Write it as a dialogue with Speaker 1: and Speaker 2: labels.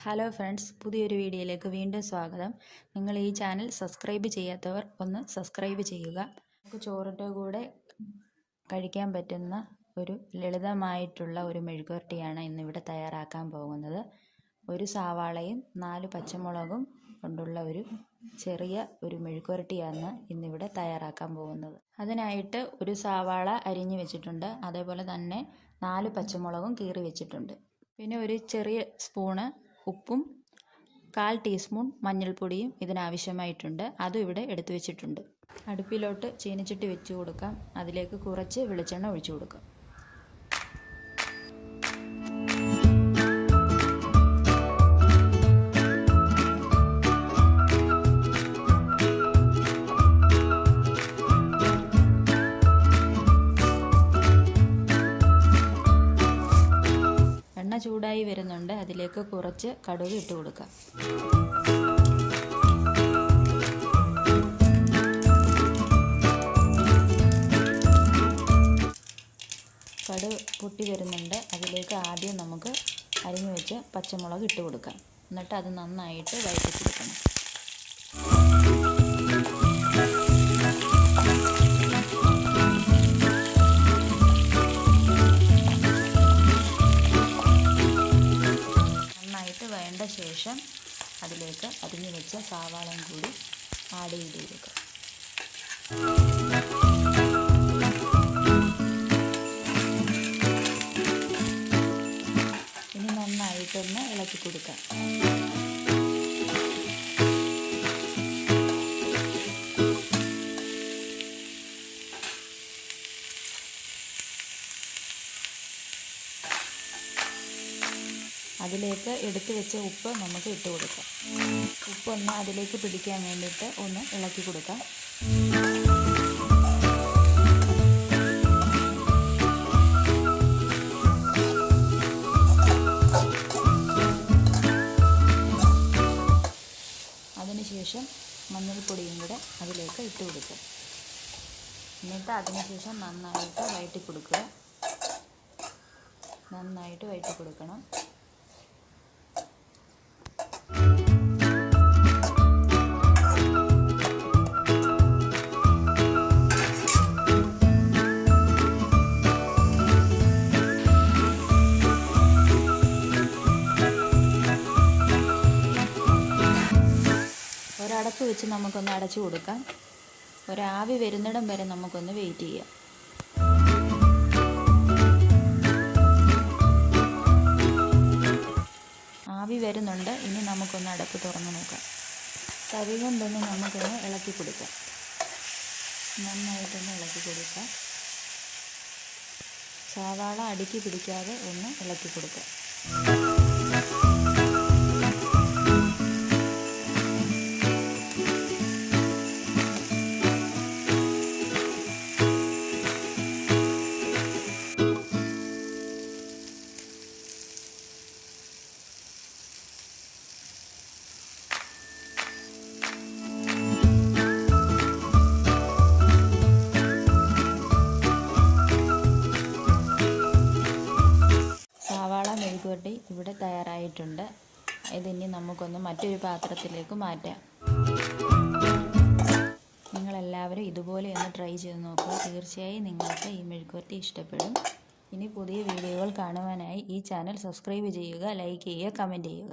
Speaker 1: Hello friends, പുതിയൊരു വീഡിയോയിലേക്ക് വീണ്ടും സ്വാഗതം. നിങ്ങൾ ഈ ചാനൽ സബ്സ്ക്രൈബ് ചെയ്യാത്തവർ ഒന്ന് സബ്സ്ക്രൈബ് ചെയ്യുക. നമുക്ക് ചോറിൻ്റെ കൂടെ കഴിക്കാൻ പറ്റുന്ന ഒരു ലളിതമായിട്ടുള്ള ഒരു മെഴുക്കുവരട്ടിയാണ് ഇന്നിവിടെ തയ്യാറാക്കാൻ പോകുന്നത്. ഒരു സവാളയും 4 പച്ചമുളകും കൊണ്ടുള്ള ഒരു ചെറിയ ഒരു മെഴുക്കുവരട്ടിയാണ് ഇന്നിവിടെ തയ്യാറാക്കാൻ പോകുന്നത്. അതിനായിട്ട് ഒരു സവാള അരിഞ്ഞു വെച്ചിട്ടുണ്ട്, അതേപോലെ തന്നെ 4 പച്ചമുളകും കീറി വെച്ചിട്ടുണ്ട്. പിന്നെ ഒരു ചെറിയ സ്പൂണ് ഉപ്പും 1/4 ടീസ്പൂൺ മഞ്ഞൾപ്പൊടിയും ഇതിനാവശ്യമായിട്ടുണ്ട്. അതും ഇവിടെ എടുത്തു വെച്ചിട്ടുണ്ട്. അടുപ്പിലോട്ട് ചീനിച്ചട്ടി വെച്ച് കൊടുക്കാം. അതിലേക്ക് കുറച്ച് വെളിച്ചെണ്ണ ഒഴിച്ചു കൊടുക്കാം. എണ്ണ ചൂടായി വരുന്നുണ്ട്. അതിലേക്ക് കുറച്ച് കടുക് ഇട്ട് കൊടുക്കാം. കടുക് പൊട്ടി വരുന്നുണ്ട്. അതിലേക്ക് ആദ്യം നമുക്ക് അരിഞ്ഞു വെച്ച് പച്ചമുളക് ഇട്ട് കൊടുക്കാം. എന്നിട്ട് അത് നന്നായിട്ട് വഴറ്റി കൊടുക്കണം. വേണ്ട ശേഷം അതിലേക്ക് അരിഞ്ഞു വെച്ച സവാളയും കൂടി ആഡ് ചെയ്ത് കൊടുക്കുക. ഇനി നന്നായിട്ടൊന്ന് ഇളക്കി കൊടുക്കാം. അതിലേക്ക് എടുത്തു വെച്ച ഉപ്പ് നമുക്ക് ഇട്ട് കൊടുക്കാം. ഉപ്പൊന്ന് അതിലേക്ക് പിടിക്കാൻ വേണ്ടിയിട്ട് ഒന്ന് ഇളക്കി കൊടുക്കാം. അതിനുശേഷം മഞ്ഞൾപ്പൊടിയും കൂടെ അതിലേക്ക് ഇട്ട് കൊടുക്കുക. എന്നിട്ട് അതിനുശേഷം നന്നായിട്ട് വഴറ്റി കൊടുക്കുക. നന്നായിട്ട് വഴറ്റി കൊടുക്കണം. ഒരടപ്പ് വെച്ച് നമുക്കൊന്ന് അടച്ചു കൊടുക്കാം. ഒരാവി വരുന്നിടം വരെ നമുക്കൊന്ന് വെയിറ്റ് ചെയ്യാം. ആവി വരുന്നുണ്ട്. ഇനി നമുക്കൊന്ന് അടപ്പ് തുറന്ന് നോക്കാം. തവി കൊണ്ടൊന്ന് നമുക്കൊന്ന് ഇളക്കി കൊടുക്കാം. നന്നായിട്ടൊന്ന് ഇളക്കി കൊടുക്കാം. സവാള അടുക്കി പിടിക്കാതെ ഒന്ന് ഇളക്കി കൊടുക്കാം. മെഴുക്കുവരട്ടി ഇവിടെ തയ്യാറായിട്ടുണ്ട്. ഇതിനി നമുക്കൊന്ന് മറ്റൊരു പാത്രത്തിലേക്ക് മാറ്റാം. നിങ്ങളെല്ലാവരും ഇതുപോലെ ഒന്ന് ട്രൈ ചെയ്ത് നോക്കുക. തീർച്ചയായും നിങ്ങൾക്ക് ഈ മെഴുക്കുവരട്ടി ഇഷ്ടപ്പെടും. ഇനി പുതിയ വീഡിയോകൾ കാണുവാനായി ഈ ചാനൽ സബ്സ്ക്രൈബ് ചെയ്യുക, ലൈക്ക് ചെയ്യുക, കമൻറ്റ് ചെയ്യുക.